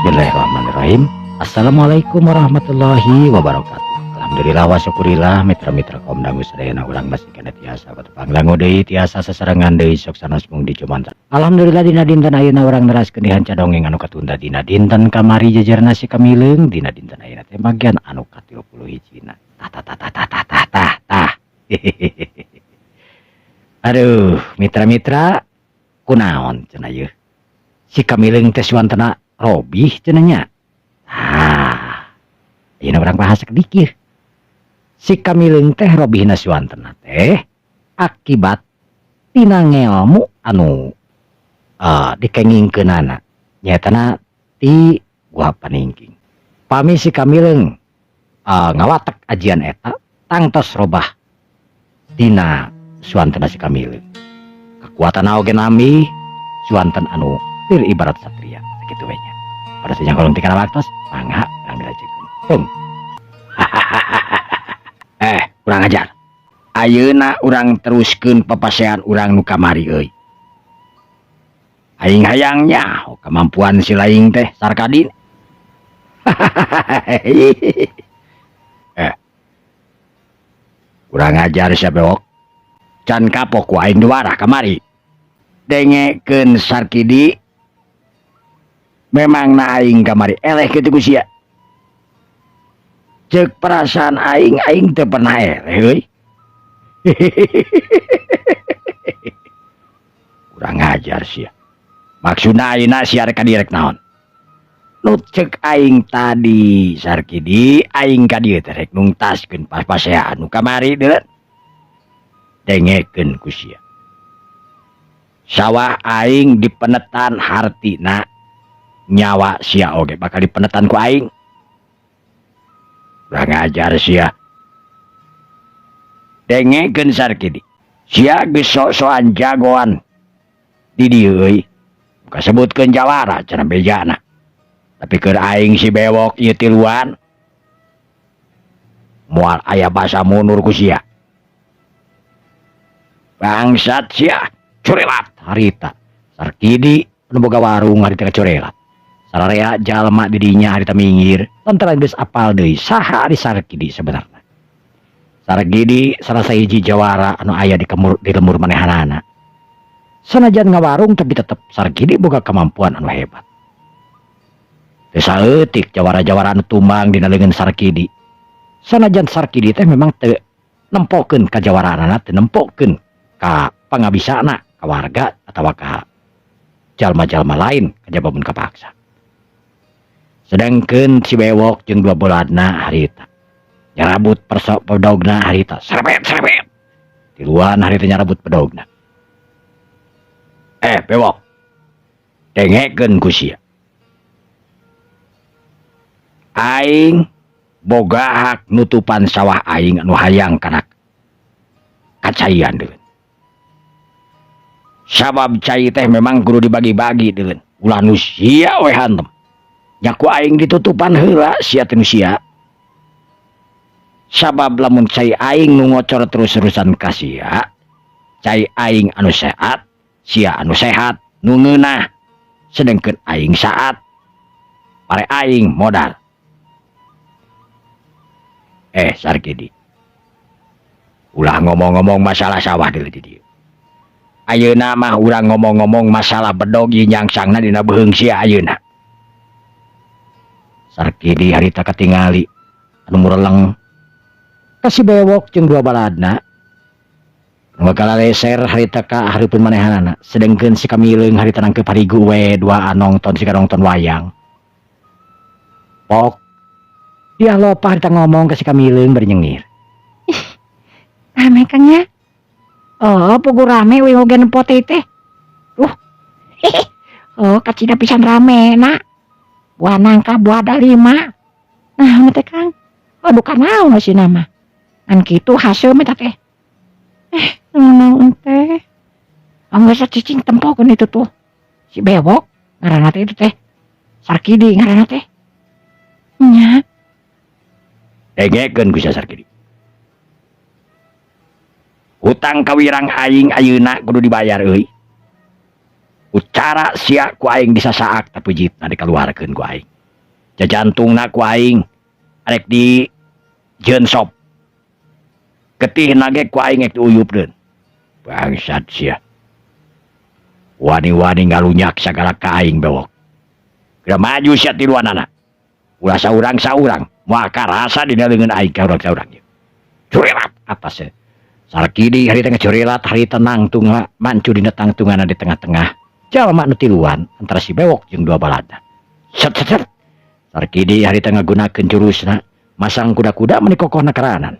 Bismillahirrahmanirrahim. Assalamualaikum warahmatullahi wabarakatuh. Alhamdulillah wa syukurillah mitra-mitra kaum dangu sadayana urang masih kana tiasa batepang dangu deui tiasa sasarengan deui sok sanes mung dicumanten. Alhamdulillah dina dinten ayeuna urang neraskeun dihanca dongeng anu katunda dina dinten kamari jejerna si kamileung dina dinten ayeuna teh bagian anu ka-30 hijina. Tah. Aduh, mitra-mitra kunaon cenah ieu? Si kamileung teh suantana robih cenanya. Ini orang bahasa sedikit. Si kamileung teh robihna suantana teh akibat tina ngelmu anu dikengingkeunana nyatana ti gua paningking. Pami si kamileung ngawatek ajian eta tangtos robah tina suantana si kamileung. Kekuatan oge nami suanten anu tir ibarat satria sakitu we nya. Pada sejang kolong tika waktos mangga urang dirajekeun. Tung. Kurang ajar. Ayeuna urang teruskeun papasean urang nu kamari euy. Aing hayangnya kemampuan si laing teh sarkadin. Kurang ajar sia bewok. Can kapok ku aing duarah kamari. Dengekeun Sarkidi. Memang na aing kamari eleh kitu ku sia. Cek perasaan aing teu pernah eleh euy. Kurang ajar sia. Maksudna ayeuna sia rek kadirek naon? Nu cek aing tadi Sarkidi aing ka dieu teh rek nungtaskeun pas-pasean nu kamari deuleut. Dengekeun ku sia. Sawah aing dipenetan hartina nyawa sia oge bakal dipenetan ku aing. Kurang ajar sia. Dengekeun Sarkidi. Sia geus sok-sokan jagoan di dieu euy. Buka sebutkeun jawara cenah bejana. Tapi keur aing si bewok ieu tiluan moal aya basa mundur ku sia. Bangsat sia, curelat harita. Sarkidi anu boga warung harita kacurelat. Sararea jalma di dinya harita minggir lantaran geus apal deui saha ari Sarkidi sebenarnya. Sarkidi salah sahiji jawara anu aya di lemur manehanana. Sanajan ngawarung tapi tetep Sarkidi boga kemampuan anu hebat. Teu saeutik jawara-jawara anu tumbang dina leungeun Sarkidi. Sanajan Sarkidi teh memang teu nempokeun ka jawaranana, teu nempokeun ka pangabisana, ka warga atawa ka jalma-jalma lain kajababun kapaksa. Sedangkeun si bewok jeung dua buladna harita nyarabut pedogna harita serebet. Tiluan harita nyarabut pedogna. Bewok. Dengekeun ku sia. Aing boga hak nutupan sawah aing anu hayang kana kacaian deuleuh. Sabab cai teh memang kudu dibagi-bagi deuleuh. Ulah nu sia we hantem. Nyaku aing ditutupan heula sia teu sia. Sabab lamun cai aing nu ngocor terus-terusan ka sia, cai aing anu sehat, sia anu sehat nu ngeunah. Sedengkeun aing saat pare aing modal. Sarkidi. Ulah ngomong-ngomong masalah sawah deuleuh di dieu. Ayeuna mah urang ngomong-ngomong masalah bedog ieu nyangsangna dina beuheung sia ayeuna. Sarkidi harita katingali anu mureleng kasih bewok jeung dua baladna. Bakal leser harita ka hareupeun manehanana. Sedengkeun si kamileung harita nangkep harigu we dua nongton si nongton wayang. Pok dia lupa harita ngomong ke si kamileung bari nyengir. Rame Kang nya. Oh, pugu rame we oge nempo teh. Kacida pisan rame na. Buah nangka buah ada 5. Nah, teh Kang. Aduh kanaon si nama. An kitu hasil mah teh. Naon teh. Anggeus cicing tempokeun itu tuh. Si bewok ngaranna teh itu teh. Sarkidi ngaranna teh. Nya. Dengekeun ku sia Sarkidi. Hutang kawirang aing ayeuna kudu dibayar euy. Ucara sia ku aing disasaak tapi jitna dikaluarkeun ku aing. jajantungna ku aing arek di jensop getih nage ku aing ek diuyupkeun bangsat sia wani-wani ngalunyak sagala ka aing bewok geura maju sia tiluanana ulah saurang moal karasa dina leungeun aing ka urang-urang curelat atas Sarkidi harita ngacurelat harita nangtung mancu dina tangtungana di tengah-tengah jalma nu tiluan antara si bewok jeung dua balada set Sarkidi harita ngagunakeun jurusna masang kuda-kuda meni kokohna karanan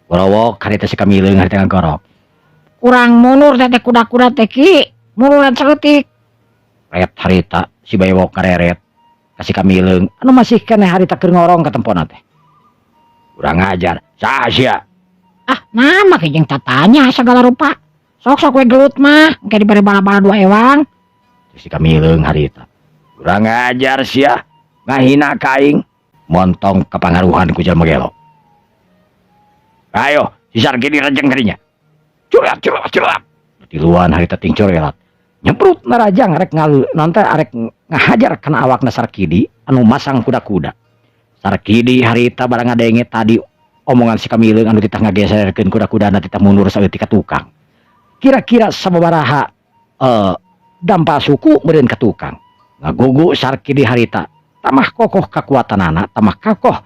Worowok harita si Kamileung harita ngagorok kurang munur teh kuda-kuda teh ki munuran saeutik ret harita si bewok kareret kasih Kamileung anu masih keneh harita keur ngorong ka tempona teh kurang ajar saha sia nama kejeng tatanya segala rupa sok we gelut mah kayak diberi bala-bala dua ewang si Kamileung harita kurang ajar sia ngahina kaing montong kepangaruhan ku jalma gelo ayo si Sarkidi rajang kadinya curat tiluan harita ting curelat nyemprut narajang arek ngalu nanti arek ngahajar kana awakna Sarkidi anu masang kuda-kuda Sarkidi harita barang ngadenge tadi omongan si Kamileung anu titah ngageserkeun kuda-kudana titah mundur saeutik ka tukang kira-kira sababaraha dampal suku meureun ka tukang ngagugu Sarkidi harita tamah kokoh kakuatanana tamah kokoh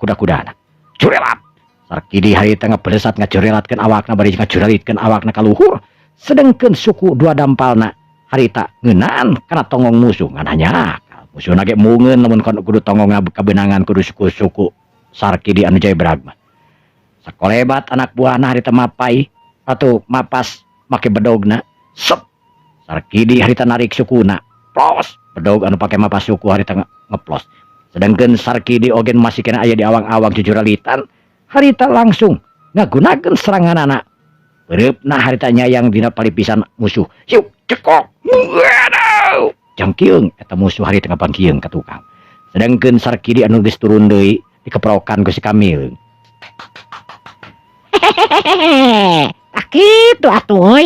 kuda-kudana curelat Sarkidi harita ngapelesat ngacurelatkeun awakna bari ngacurelatkeun awakna ka luhur sedengkeun suku dua dampalna harita ngeunaan kana tongong musuh ngan hanya musuhna ge mungeun lamun kudu tongong kabenangan kudu suku Sarkidi anu jaya beragma sakolebat anak buahna harita mapai atau mapas make bedogna sep Sarkidi harita narik sukuna plos bedog anu pake mapas suku harita ngeplos sedangkeun Sarkidi ogen masih kena aya di awang-awang jujuralitan harita langsung ngagunakeun seranganana bereupna harita nyayang dina palipisan musuh yuk cekok waduh jangkieung eta musuh harita ngapangkieung ka tukang sedangkeun Sarkidi anu geus turun deui dikeprokan ku si Kamileung kitu atuh euy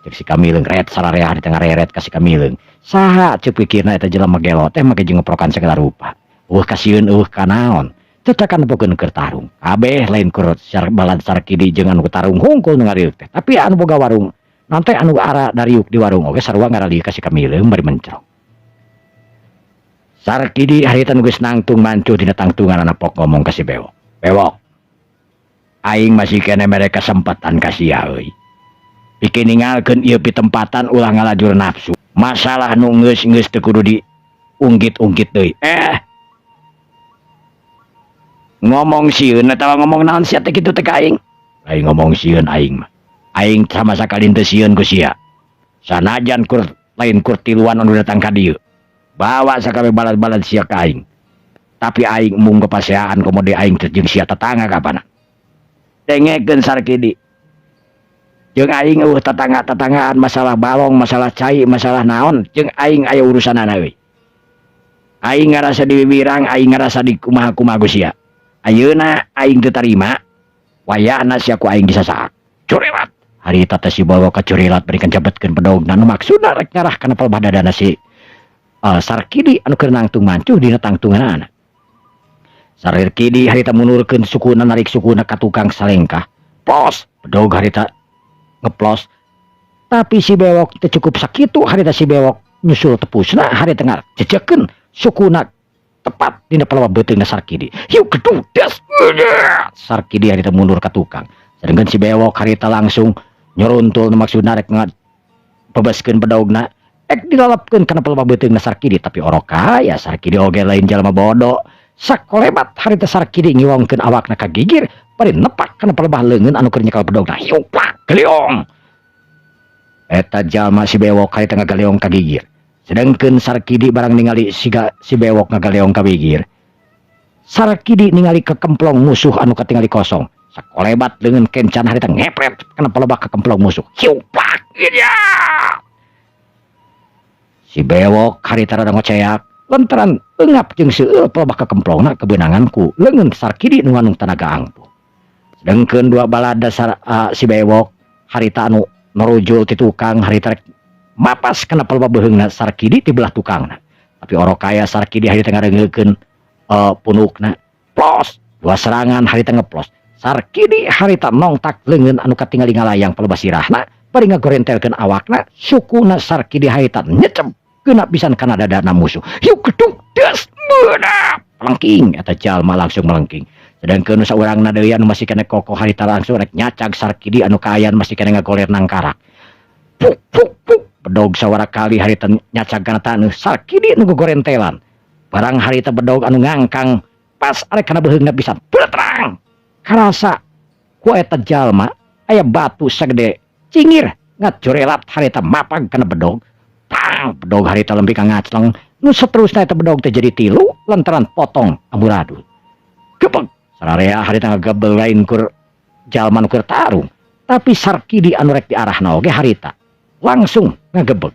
cek si Kamileung ret sararea di tengah reret ka si Kamileung saha ceuk pikirna eta jelema gelo teh make jeung ngeprokan segala rupa kasieun kanaon tetakan bogeun keur tarung kabeh lain keur balad Sarkidi jeung anu tarung hungkul nu ngariuk teh tapi anu boga warung nanti anu ara dariuk di warung oge sarua ngarali ka si Kamileung bari mencrok Sarkidi harita nu geus nangtung mancu dina tangtungan pok ngomong ka si bewok aing masih kene mere kesempatan ka sia euy pikeun ninggalkeun ieu pitempatan ulah ngalajur nafsu masalah nu geus teu kudu diunggit-unggit deui ngomong sieun atawa ngomong naon sia teh kitu teh ka aing lain ngomong sieun aing mah aing sama sakali teu sieun ku sia sanajan lain kur tiluan anu datang ka dieu bawa sakabeh balad-balad sia ka aing tapi aing mung kepaseaan komode aing teh jeung sia tetangga kapana dengekeun Sarkidi jeung aing tetangga-tetanggaan masalah balong masalah cai masalah naon jeung aing aya urusanana euy aing ngarasa dibibirang aing ngarasa di kumaha-kumaha ku sia ayeuna aing teu tarima wayahna sia ku aing disasaak curelat harita teh si bawa ka curelat bari jabetkeun pedogna nu maksudna rek ngarah kana palbadadana si Sarkidi anu keur nangtung mancuh dina tangtunganana Sarkidi harita munurkeun sukuna narik sukuna ka tukang salengkah plos pedog harita ngeplos tapi si bewok teu cukup sakitu harita si bewok nyusul tepusna harita ngajejekeun sukuna tepat dina palawa beuteungna Sarkidi yuk kedudes Sarkidi harita mundur ka tukang sedangkan si bewok harita langsung nyoruntul maksudna rek ngabebaskeun pedogna ek dilalapkeun kana palawa beuteungna Sarkidi tapi oroka ya Sarkidi oge lain jalma bodoh sakolebat harita Sarkidi ngiwongkeun awakna ka gigir bari nepak kana palebah leungeun anu keur nyekel pedogna yuplak geliong eta jalma si bewok harita ngagaleong ka gigir sedangkeun Sarkidi barang ningali si bewok ngagaleong ka gigir Sarkidi ningali kekemplong musuh anu katingali kosong sakolebat leungeun kencan harita ngepret kana palebah ka kemplong musuh yuplak ya si bewok harita rada ngoceak lantaran eungap jeung seueur palebah ka kemplongna kebeunangan ku leungeun Sarkidi nu nganung tanaga angpuh sedangkeun dua balada si bewok harita anu narujul ti tukang harita rek mapas kana palebah beheungna Sarkidi ti belah tukangna Tapi orok kaya Sarkidi harita ngarengekeun punukna. Plos, dua serangan harita ngeplos. Sarkidi harita nongtak leungeun anu katingali ngalayang palebas sirahna, bari ngagorentelkeun awakna, sukuna Sarkidi harita nyecep keuna pisan kana dadana musuh. Yuk gedung des beuna. Melengking eta jalma langsung melengking. Sedangkeun saurangna deui anu masih kena kokoh harita langsung rek nyacag Sarkidi anu kaayan masih kena ngagoler nang karak. Puk puk puk. Bedog sawara kali harita nyacag kana taneuh Sarkidi anu gorentelan. Barang harita bedog anu ngangkang pas arek kana beheungna pisan. Beterang. Karasa ku eta jalma aya batu sagede cingir ngacorelat harita mapag kana bedog. Tang bedog harita lempih ka ngacleng. Nu saterusna eta bedog teh jadi 3 lantaran potong amburadul. Gebeg sararea harita ngagebel lain kur jalma nu keur tarung. Tapi Sarkidi anu rek diarahna oge harita langsung ngagebeg.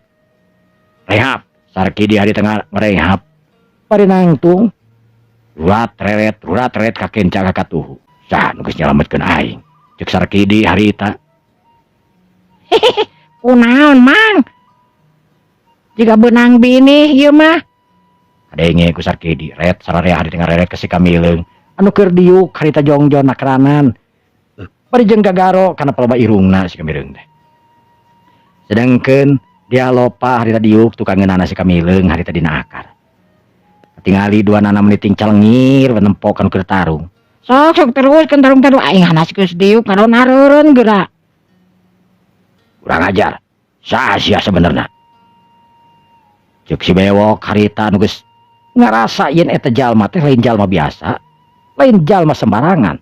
Rehab Sarkidi harita ngarehab. Bari nangtung rurat reret ka kenca ka katuhu. Sah nu geus nyalametkeun aing. Ceuk Sarkidi harita. Kunaon mang? Jika benang bini ieu mah. Kadenge ku Sarkidi ret sararea harita ngareret ka si Kamileung anu keur diuk harita jongjon nakeranan. Bari jeung gagaro kana paloba irungna si Kamileung teh. Sedangkeun dia lopa harita diuk tukangeunana si Kamileung harita dina akar. Tingali 2 meniting calengir menempokan keur tarung. Sok terus kan tarung aing hanas geus diuk ngaron areureun geura. Kurang ajar. Saha sia sebenarnya? Ceuk si bewok harita nu geus ngarasa yen eta jalma teh lain jalma biasa, lain jalma sembarangan.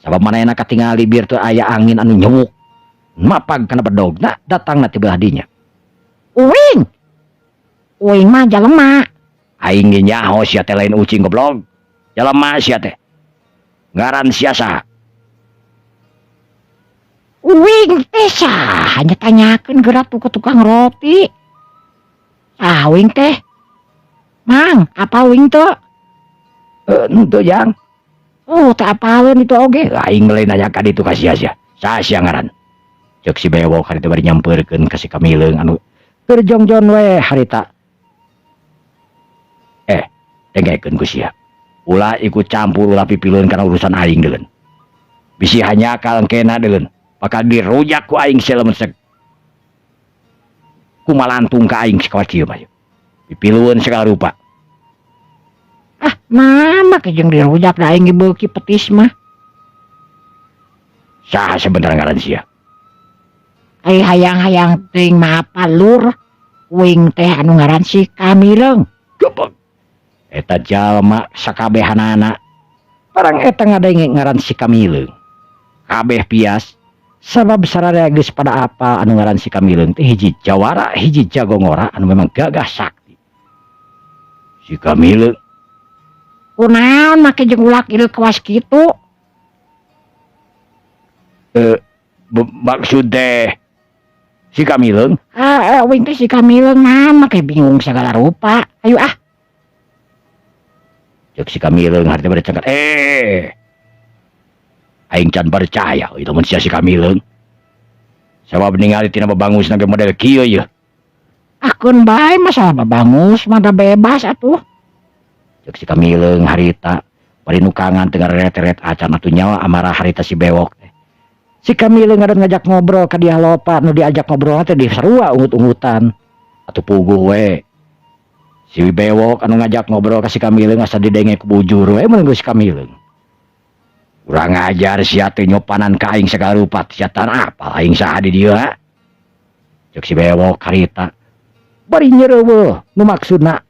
Sabab manehna katingali biar teu aya angin anu nyemuk. Mapag kana bedogna datangna ti belah dinya. Uing. Uing mah jalema. Aing ge nyaho sia teh lain ucing goblok. Jalema sia teh. Ngaran sia saha? Uing teh hanya tanyakeun geura tuh ke tukang roti. Uing teh. Mang, apa uing teh? Henteu jang. Oh, teh apaleun itu oge. Aing lain nanya ka ditu ka sia-sia. Saha sia ngaran? Ceuk si bewok harita bari nyampeurkeun ka si Kamileung anu keur jongjon we harita. Dengekeun ku sia. Ulah ikut campur ulah pipileun kana urusan aing deuleuh. Bisi hanya kalengkena deuleuh. Bakal dirujak ku aing selemeusek. Kumalantung ka aing sakawat kieu mah. Pipileun segala rupa. Mama ke jeung dirujak da aing beuki petis mah. Saha sebentar ngaran sia? Ai hayang-hayang teuing mah apa lur. Uing teh anu ngaran si Kamileung. Gebeg. Eta jalma sakabehanana. Barang eta ngadenge ngaran si Kamileung. Kabeh pias. Sabab sararea geus pada apa anu ngaran si Kamileung teh hiji jawara, hiji jagongora anu memang gagah sakti. Si Kamileung Kunaon make jeung ulak ieu kawas kitu? Maksud teh si Kamileung? Uing teh si Kamileung naon make bingung segala rupa. Ayo Ceuk si Kamileung harita bari cengkat. Aing can percaya itu mun sia si Kamileung. Sabab ningali tina babangusna ge model kieu yeuh. Akun bae masalah babangus mah da bebas atuh. Ceuk si Kamileung harita bari nukangan teu ngaret-ret acan atuh nyawa amarah harita si bewok teh. Si Kamileung ngaran ngajak ngobrol ka dia lopa nu diajak ngobrol teh disarua ungut-ungutan. Atuh puguh we. Si bewok anu ngajak ngobrol ka si Kamileung asa didenge ku bujur we mun si Kamileung. Urang ajar sia teh nyopanan ka aing segala rupa sia tan apa aing saha di dieu ha. Ceuk si bewok harita bari nyeureumeuh nu maksudna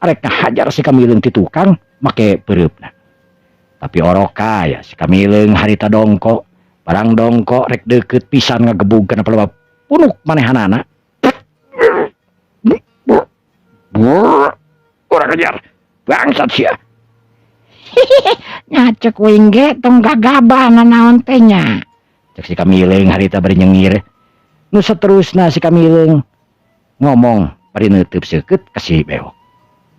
arek ngahajar si Kamileung ti tukang make peureupna. Tapi orok kaya si Kamileung harita dongko, barang dongko rek deukeut pisan ngagebug kana paloba punuk manehanana. Kurang ajar bangsat sia. Nyacek uing ge tong gagabah naon teh nya. Cek si Kamileung harita bari nyengir. Nu saterusna si Kamileung ngomong bari neuteub seukeut ka si bewok.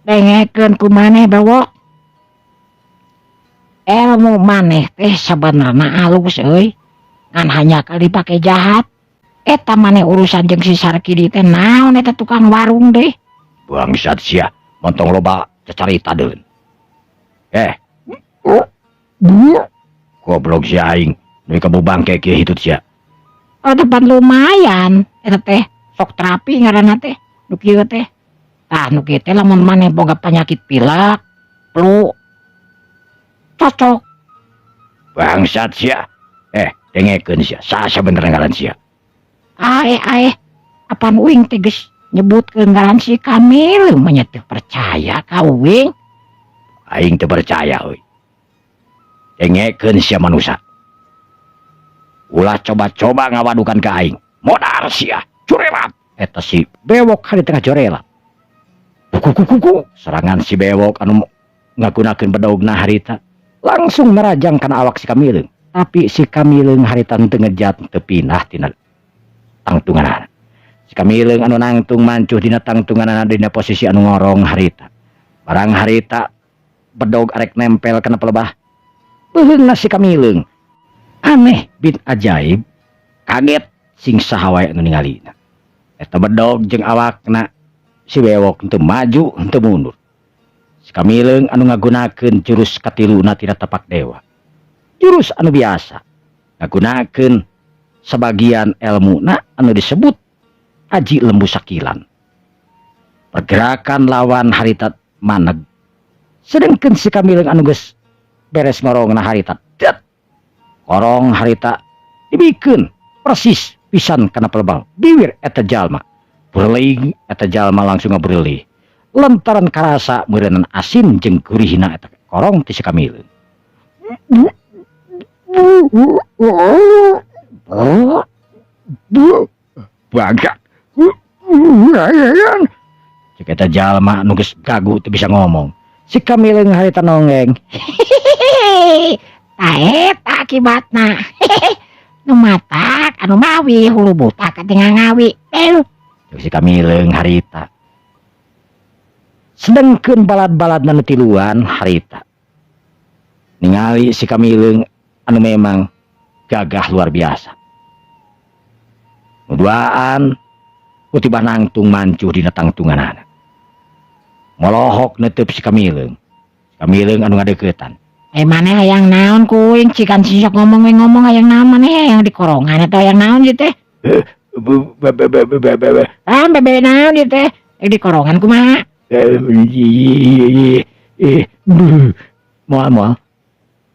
Dengekeun ku maneh bewok. Ilmu maneh teh sabenerna alus euy. Ngan hanya kali dipake jahat. Eta maneh urusan jeung si Sarkidi teh naon eta tukang warung deh. Bangsat sia, montong loba cacarita deun. Goblok si aing, nu kamu bangke kieu hitut sia. Oh tempat lumayan, eta teh sok terapi ngaranna teh, nu kieu teh. Tah nu kieu teh lamun maneh boga penyakit pilek, flu, cocok. Bangsat sia. Dengekeun sia, saha bener ngaran sia. Apaan uing teh geus nyebutkeun ngaran si Kamil, manya teu percaya ka uing. Aing teu percaya euy. Dengekeun sia manusia. Ulah coba-coba ngawadukan ke aing. Modar sia, curelat. Eta si bewok hari tengah corelat. Kuku. Serangan si bewok anu ngagunakeun bedogna harita langsung merajang kana awak si Kamileung. Tapi si Kamileung harita teu ngejat teu pindah tina tangtunganana. Si Kamileung anu nangtung mancuh dina tangtunganana dina posisi anu ngorong harita. Barang harita bedog arek nempel kana pelebah. Beheungna si Kamileung. Aneh bin ajaib, kaget sing saha wae anu ningalina. Eta bedog jeung awakna si bewok henteu maju henteu mundur. Si Kamileung anu ngagunakeun jurus katiluna tina tapak dewa. Jurus anu biasa ngagunakeun sebagian elmuna anu disebut aji lembu sakilan. Pergerakan lawan harita maneg. Sedengkeun si Kamileung anu geus beres ngorongna harita, korong harita dibikeun persis pisan kana pelebang bibir eta jalma. Berling eta jalma langsung ngabrelih lantaran karasa meureunna asin jeung gurihna eta korong ti si Kamileung. Bangga. Cek eta jalma nu geus gagu teu bisa ngomong. Si Kamileung harita nongeng. Tah eta akibatna. Nu matak anu mawi hulu butak katingal ngawi. Cek si Kamileung harita. Sedengkeun balad-baladna nu tiluan harita. Ningali si Kamileung anu memang gagah luar biasa. Nuduaan kutiba nangtung mancuh dina tangtunganana. Molohok netep si Kamileung. Si Kamileung anu ngadeuketan. Maneh hayang naon kuing cikan si sok ngomong hayang naon maneh hayang dikorongan atau hayang naon ieu teh? Bebe naon ieu teh? Dikorongan kumaha? Moal.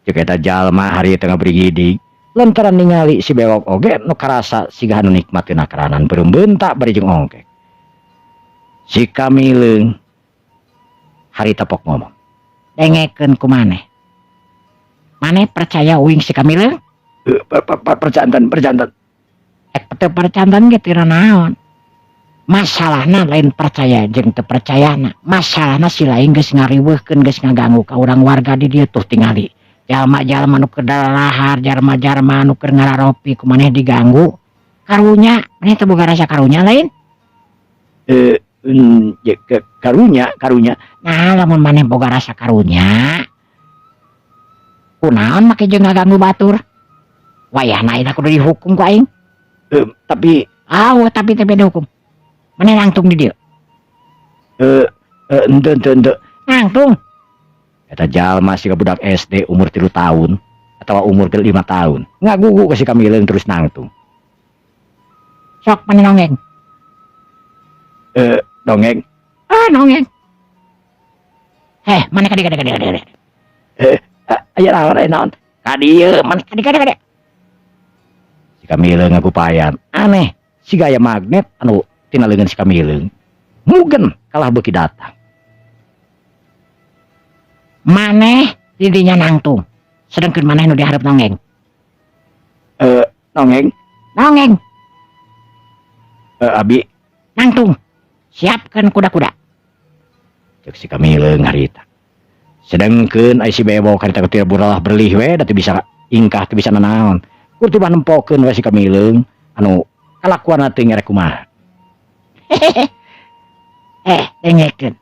Cek eta jalma hari tengah brigidig lantaran ningali si bewok oge nu karasa siga anu nikmateun akaranan beureum beuntak bari jeung ongkek. Si Kamileung hari tepok ngomong. Dengekeun ku maneh. Maneh percaya uing si Kamileung? Percantan. Teu percantan ge teu naon. Masalahna lain percaya jeung teu percayana. Masalahna si lain geus ngariweuhkeun geus ngaganggu ka urang warga di dieu tuh tingali. Jalma-jalma nu keur dalahar, jalma-jalma nu keur ngararopi ku maneh diganggu. Karunya, maneh teu boga rasa karunya lain? Karunya. Nah, lamun maneh boga rasa karunya, kunaon make jeung ngaganggu batur? Wayahna ayeuna kudu dihukum ku aing. Tapi dihukum. Maneh nangtung di dieu. Henteu. Nangtung. Eta jalma siga budak SD umur 3 tahun atau umur 5 tahun. Ngagugu ka si Kamileung terus nangtung. Sok maneh nongeng. Dongeng. Nongeng. Maneh kade. Aya naon? Ka dieu, maneh Kade. si Kamileung ngagupayan. Aneh, si gaya magnet anu tina leungeun si Kamileung. Mugen kalah beuki datang. Maneh didinya nangtung. Sedengkeun maneh nu dihareup nongeng. Nongeng. Abi Nangtung. Siapkeun kuda-kuda. cek si Kamileung harita. Sedengkeun ai si bewok harita teu buralah berlih we da teu bisa ingkah teu bisa nanaon. Kurtiba nempokeun we si Kamileung anu kalakuanna teu ngerek kumaha. Dengekeun.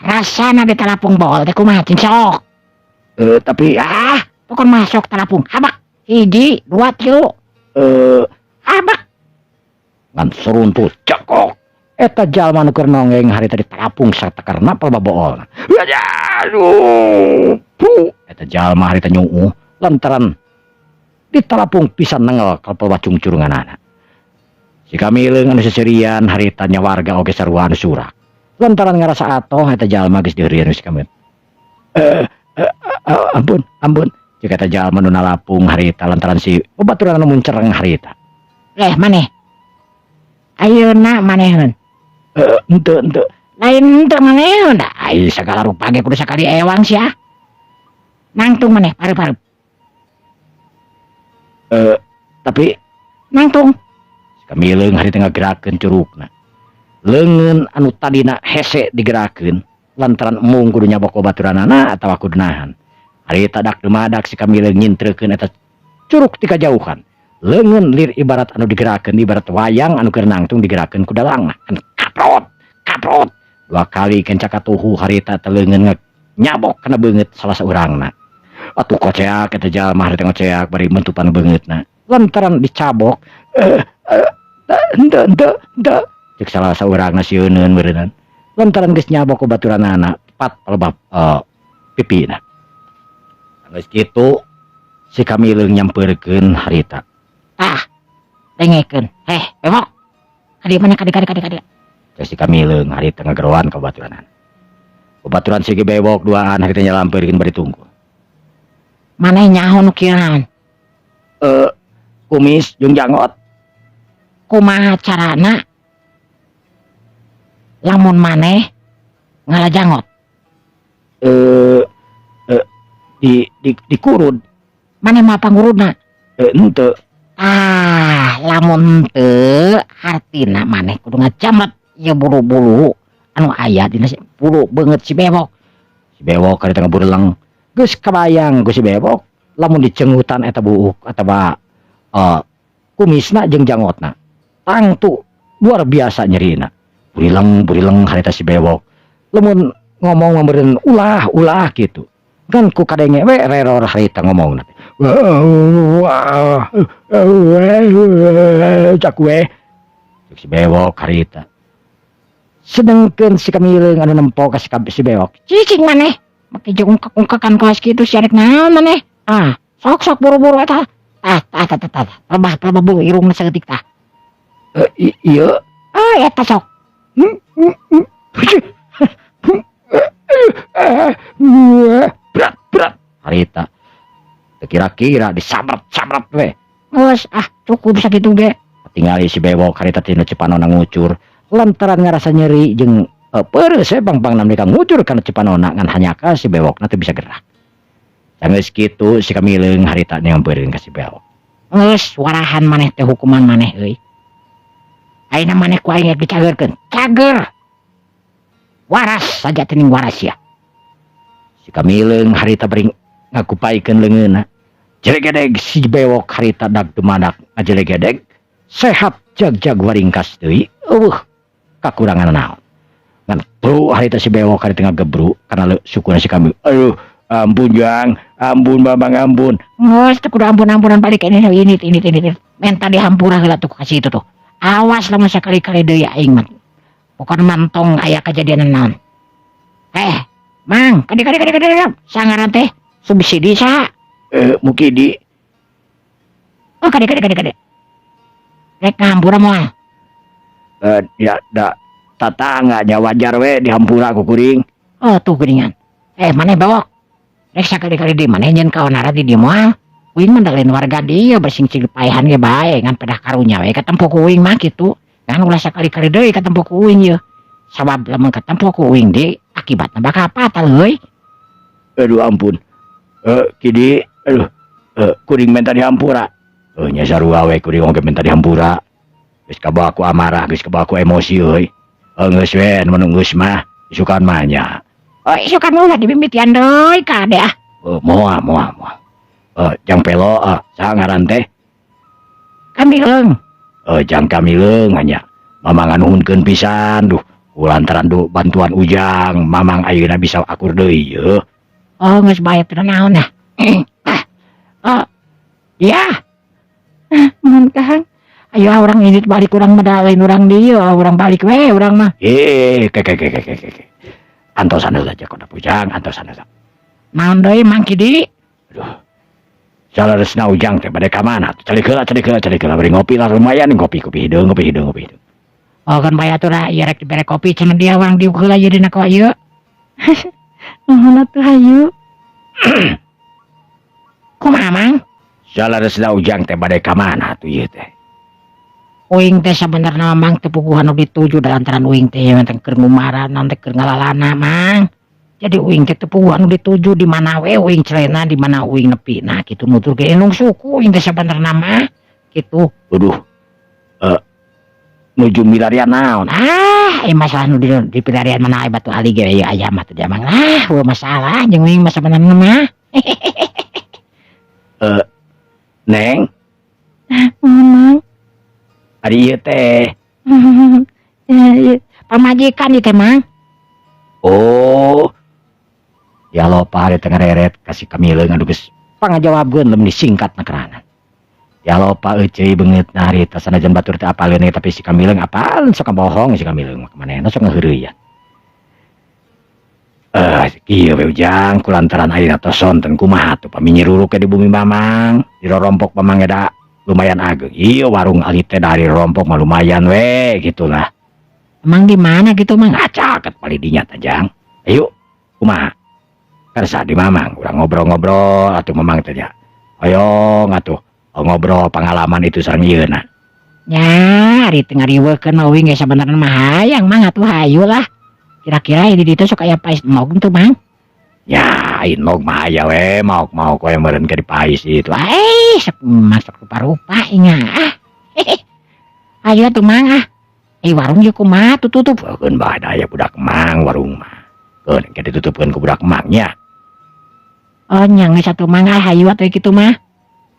Rasana di talapung bol teh kumaha cing sok. Tapi Pokon masuk talapung. Habak. 1, 2, 3. Habak. ngan seruntuh cekok. Eta jalma nu keur nonggeng harita ditarapung satekerna pababool. Aduh. Eta jalma harita nyuuh lantaran ditarapung pisan nengel ka pelwacung curunganana. Si kamileung anu seserian harita nya warga oge sarua anu surak. Lantaran ngarasa atoh eta jalma geus dieureun si kamileung. Ampun. Cek eta jalma nu nalapung harita lantaran si babaturan anu muncereng harita. Maneh. Ayeuna maneheun. Ente. Lain teu maneheun da. Ai sagala rupa ge kudu sakali ewang sia. Nangtung maneh pareup-pareup. Tapi Nangtung. kamileung harita ngagerakeun curugna. Leungeun anu tadina hese digerakeun lantaran emung kudu nyabok babaturanana atawa kudu nahan. Harita dak dumadak si kamileung nyintreukeun eta curug ti kajauhan. Leungeun lir ibarat anu digerakeun ibarat wayang anu keur nangtung digerakeun ku dalangna. Kan kaprot. 2 kali kenca katuhu harita teh leungeun nyabok kana beungeut salah saurangna. Atuh koceak eta jalma harita ngoceak bari mentupan beungeutna. Lantaran dicabok ente cek salah saurangna sieuneun meureunana. Lantaran geus nyabok ku baturanana tepat palebab pipina. Geus kitu si kamileung nyampeurkeun harita. Dengekeun. Bebok. Kadi mana kadi. Cek si kamileung harita ngageroan ka baturanana. Baturan si bebok duaan harita nyalampeurkeun bari tunggu. Maneh nyaho nu kieuan? Kumis jeung jangot. Kumaha carana? Lamun maneh ngalajangot. Dikurud. Maneh mah pangurudna? Henteu. Lamun teu artina maneh kudu ngajamret ya bulu-bulu anu aya dina bulu beungeut si bebok. Si bebok harita ngabureleng. Geus kabayang ku si bebok lamun dicengutan eta buuk atawa kumisna jeung jangotna. Tangtu luar biasa nyerina. Burileng harita si bebok. Lamun ngomong meureun ulah gitu. Kan ku kadenge we reror harita ngomongna. Cak we. Cek si bebok harita. Sedengkeun si kamileung anu nempo ka si bebok. Cicing maneh. Make jeung ungkak-ungkakan kaos kitu si arek naon maneh? Sok buru-buru eta. Rebah bulu irungna saeutik tah. Iya. Eta sok. Berat harita. Kira-kira disabret we. Geus cukup sakitu ge. Tingali si bebok harita tina cepanona ngucur lantaran ngarasa nyeri jeung peureus bang namni kang ngucur kana cepanona ngan hanyaka si bebokna teu bisa gerak. Geus kitu si kamileung harita nyampeurkeun ka si bebok. Geus warahan maneh teh hukuman maneh euy. Ayeuna maneh ku aing dicageurkeun. Cager. Waras saja teuing waras ya. Si kamileung harita bari ngakupaikeun leungeunna. Jelegedeg si bewok harita dag dumadak ngajelegedeg. Sehat jag waringkas deui. Kakurangan naon. Ngan bro harita si bewok harita ngagebru kana sukuna si kami. Aduh, ampun Jang, ampun Babang ampun. Geus teu kudu ampun-ampunan balik ini. Menta dihampura heula tuh kasih itu tuh. Awas lamun sakali-kali deui aing mah. Pokona mantong aya kejadian naon. Mang, kadi. Sangaran teh subsidi saha? Mukidi. Kadi. Rek ngahampura moal. Ya da tatanganya wajar we dihampura ku kuring. Tuh geuningan. Maneh bawok. Rek sakali-kali di maneh nyeun kawanara di dieu moal. Uing mah da lain warga dieu bersing cigepaehan ge bae ngan pedah karunya we katempo ku uing mah kitu. Ngan ulah sakali-kali deui katempo ku uing ieu. Sabab lamun katempo ku uing di akibatna bakal fatal heuy. Aduh ampun. Kidi kuring minta dihampura. Nya sarua we kuring oge minta dihampura. Geus kabawa ku amarah, geus kabawa ku emosi euy. Geus we mun geus mah isukan mah nya. Isukan ulah dibimitian deui ka ade Moal. Jang pelo saha ngaran teh? Kamileung. Jang kamileung nya. Mamang nuhunkeun pisan duh. Lantaran bantuan Ujang, mamang ayeuna bisa akur deui yeuh. Geus bae teu naon ya. Mohon Kang, Ayo orang ini balik orang medalain orang dia, orang balik we orang mah. Ke. Antosan aja kau pujang, antosan aja. Naon deui Mang Kidi? Aduh. Salaresna ujang teh bade ka mana? Cari keula bari ngopi lah lumayan ngopi hideung. Oh kan bae atuh da ieu rek dibere kopi cenah dia orang diuk heula ieu dina ku ieu. Nuhun atuh hayu. Kumaha Mang? Salaresna ujang teh bade ka mana atuh ieu teh? Uing teh sabenerna Mang teu puguhan nu dituju da lantaran uing teh teh keur ngumarahan teh keur ngalalana Mang. Jadi uing teh teu puguhan nu dituju di mana we uing celena di mana uing nepi. Nah kitu nutur ge enung suku uing teh sabenerna mah kitu. Waduh. Nuju milarian naon? Masalah nu di pilarian mana batu ali ge aya aya mah teh Mang. Heuh masalah jeung uing mah sabenerna mah. Neng, Mang. ari ieu teh. Pamajikan ieu teh Mang. Oh. Ya lo pare tengah reret kasih kamileung anu geus pangajawabkeun lem disingkatna kerana. Ya lo pa euceuy beungeut na harita sanajan batur teh apaleun tapi si kamileung apal sok bohong si kamileung mah manehna sok ngeureuyeuh ya. Kieu we ujang kulantaran ayeuna tos sonten kumaha atuh paminyiruruk di bumi Mamang, di rorompok Mamang eta lumayan ageng. Ieu warung ali teh dari rompok mah lumayan we gitulah. Emang di mana gitu Mang? Caket pali dinya teh Jang. Ayo kumaha? Karsa di Mamang urang ngobrol-ngobrol atuh Mamang teh nya. Ayo ngatuh ngobrol pengalaman itu sareng ieuna. Ya, ari teu ngariweukeun uing ge sabenerna mah hayang Mang atuh hayu lah. Kira-kira di ditu sok aya pais mau tuh Mang. Ya, inog mah aya we mau we meureun ke di pais itu. Sok masuk rupa-rupa inga. Ayo tuh Mang warung ieu kumaha tutup? Keun bae daya budak Mang warung mah. Keun engke ditutupkeun ku budak Mang nya. Oh nyang satu Mang hayu atuh kitu mah.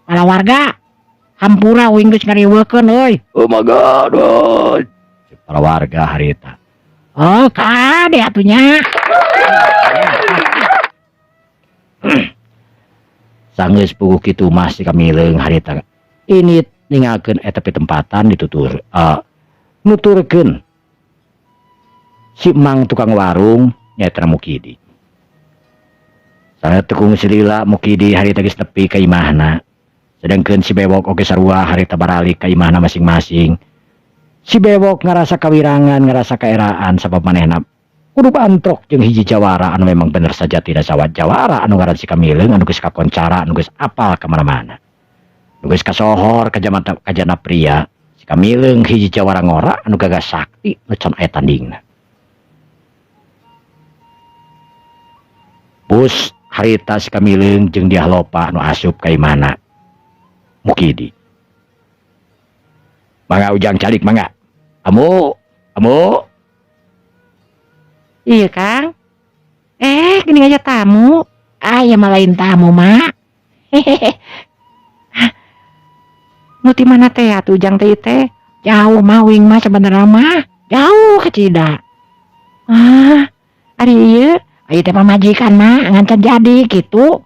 Para warga hampura uing geus ngariweukeun euy. Oh my god. Para warga harita. Oh kade atunya. Sanggeus puguh kitu mah si kamileung harita. Ini ningalkeun eta tempatan ditutur. Nuturkeun si Mang tukang warung nyaeta Mukidi. Sana tekung silila Mukidi harita geus nepi ka imahna. Sedangkeun si Bewok oge sarua harita baralik ka imahna masing-masing. Si Bewok ngarasa kawirangan, ngarasa kaeraan sabab manehna kudu bantrok jeung hiji jawara anu memang bener saja tidak sawat jawara anu ngaran si kamileung anu geus kakoncara anu geus apal ka mana-mana. Anu geus kasohor ka jana pria. Si kamileung hiji jawara ngora anu gagas sakti nu can aya tandingna. Bus harita si kamileung jeung dia lopa anu asup ka imahna Mukidi. Mangga ujang calik mangga. Amu. Iya Kang. Gini aja tamu. Ya malah lain tamu mak. Nuti mana teh atuh ujang teh teh. Jauh mah wing mah sebenarnya mah. Jauh ke Cida. Ari ieu, ayo teh pamajikan mah ngancan jadi gitu.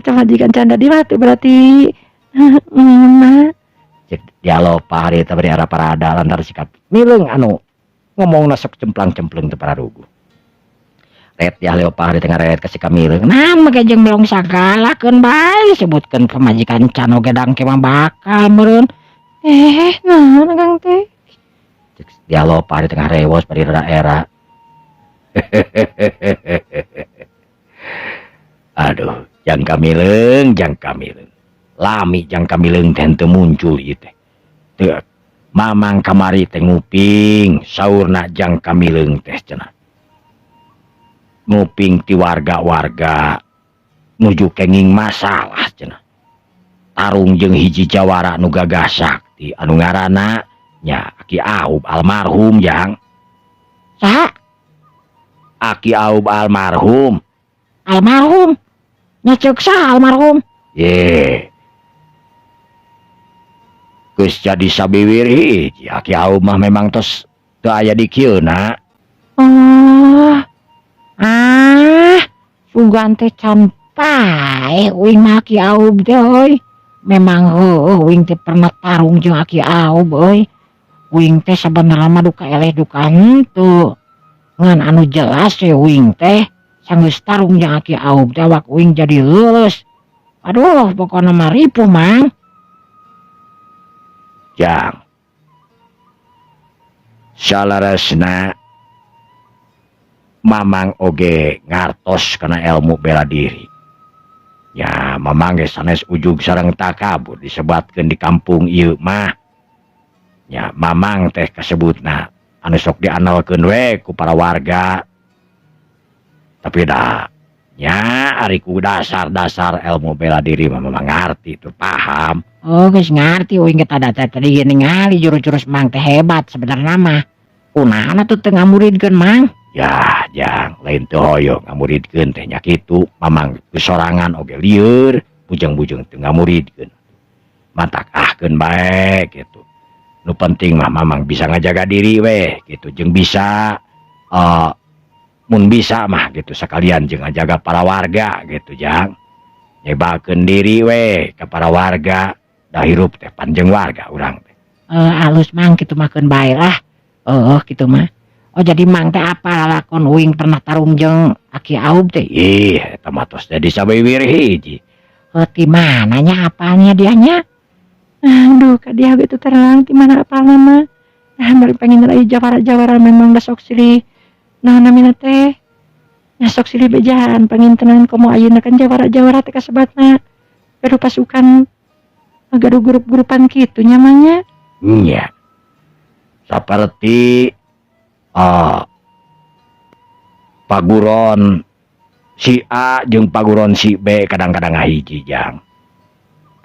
Pamajikan canda di mah berarti mah. Dialog Pak Hari beri arah parada lantar sikap mileung anu ngomong nasok cemplang-cemplung teu pararugu. Ret ya Leo Pak Hari tengah ret kasih kamileung. Nah make jeung belum sagalakeun bae sebutkeun pamajikan can oge dangke mah bakal meureun. Naon Kang teh? Dialog Pak Hari tengah rewos bari daerah. Aduh, jang kamileung. Lami jang kamileung teh teu muncul ieu teh. Teu Mamang kamari teh nguping saurna jang kamileung teh cenah. Nguping ti warga-warga nuju kenging masalah cenah. Tarung jeung hiji jawara nu gagah sakti anu ngaranna nya Aki Aub almarhum jang. Saha? Aki Aub almarhum. Almarhum? Nya ceuk saha almarhum? Geus jadi sabiwir hiji Aki Aub mah memang tos teu aya di kieuna. Sugan teh can pae uing mah Aki Aub teh euy. memang uing teh pernah tarung jeung Aki Aub euy. Uing teh sabenerna mah duka eleh duka henteu. Ngan anu jelas teh uing teh sanggeus tarung jeung Aki Aub teh awak uing jadi leuleus. Aduh, pokona mah ripuh, Mang. Jang. Salaresna Mamang oge ngartos kana ilmu bela diri. Ya, Mamang ge sanes ujug sareng takabur disebatkeun di kampung ieu mah. Ya, Mamang teh kasebutna anu sok dianalkeun we ku para warga. Tapi dah nya ari ku dasar-dasar ilmu bela diri mah Mamang ngarti tuh paham. Oh, geus ngarti uing kita tadi tadi ningali jurus-jurus Mang teh hebat sebenarnya mah. Kunaha tuh teu ngamuridkeun, Mang? Ya, Jang, lain teu hoyong ngamuridkeun teh nya kitu. Mamang kesorangan oge lieur, bujang-bujang teu ngamuridkeun. Matak ahkeun bae gitu. Nu penting mah Mamang bisa ngajaga diri we gitu, jeung bisa mun bisa mah gitu sekalian jeung ngajaga para warga gitu, Jang. Nyebakeun diri we ka para warga, da hirup teh panjang warga urang teh. Alus Mang kitu mah keun bae lah. Kitu mah. Oh jadi Mang teh apa lakon uing pernah tarung jeung Aki Aub teh? Ih, eta mah tos jadi sabeuwir hiji. Ti mananya apalnya dianya? Aduh, ka dia gitu terang di mana apalna mah. Bari pengen rai jawara-jawara memang da sok silih. Nah namina teh. Nya sok silih bejaan pengen tenan komo ayeuna kan jawara-jawara teh kasebatna. Baru pasukan gaduh grup-grupan kitu nyamanya. Nya. Saperti paguron si A jeung paguron si B kadang-kadang ngahiji, Jang.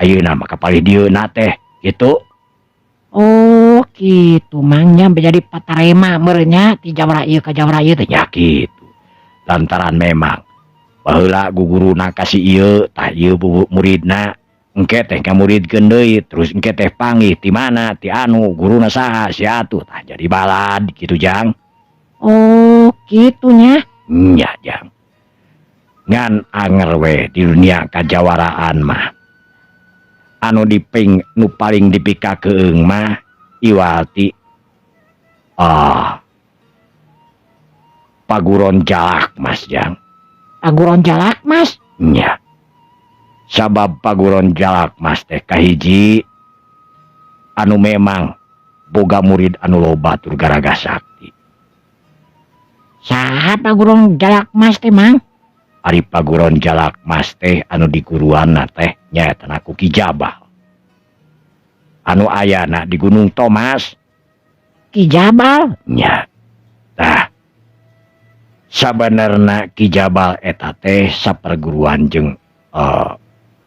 Ayeuna mah kapalih dieuna teh gitu. Oh gitu Mang nya menjadi patarema merenya ti jawara ieu ka jawara ieu teh. Ya gitu. Lantaran memang baheula guguruna ka si ieu tah ieu muridna engke teh ngamuridkeun deui terus engke teh panggih ti mana ti anu guruna saha si atuh tah jadi balad gitu, Jang. Oh gitunya. Nya, Jang. Ngan anger we di dunia kajawaraan mah. Anu diping nu paling dipikakeung mah iwati paguron jalak Mas, Jang. Paguron jalak Mas? Nya. Sabab paguron jalak Mas teh kahiji anu memang boga murid anu loba tur garaga sakti. Saha paguron jalak Mas teh Mang? Ari paguron jalak Mas teh anu di guruanna teh nyaeta ku Ki Jabal. Anu ayana di Gunung Tomas. Ki Jabal? Nya. Tah. Sabenerna Ki Jabal eta teh saperguruan jeung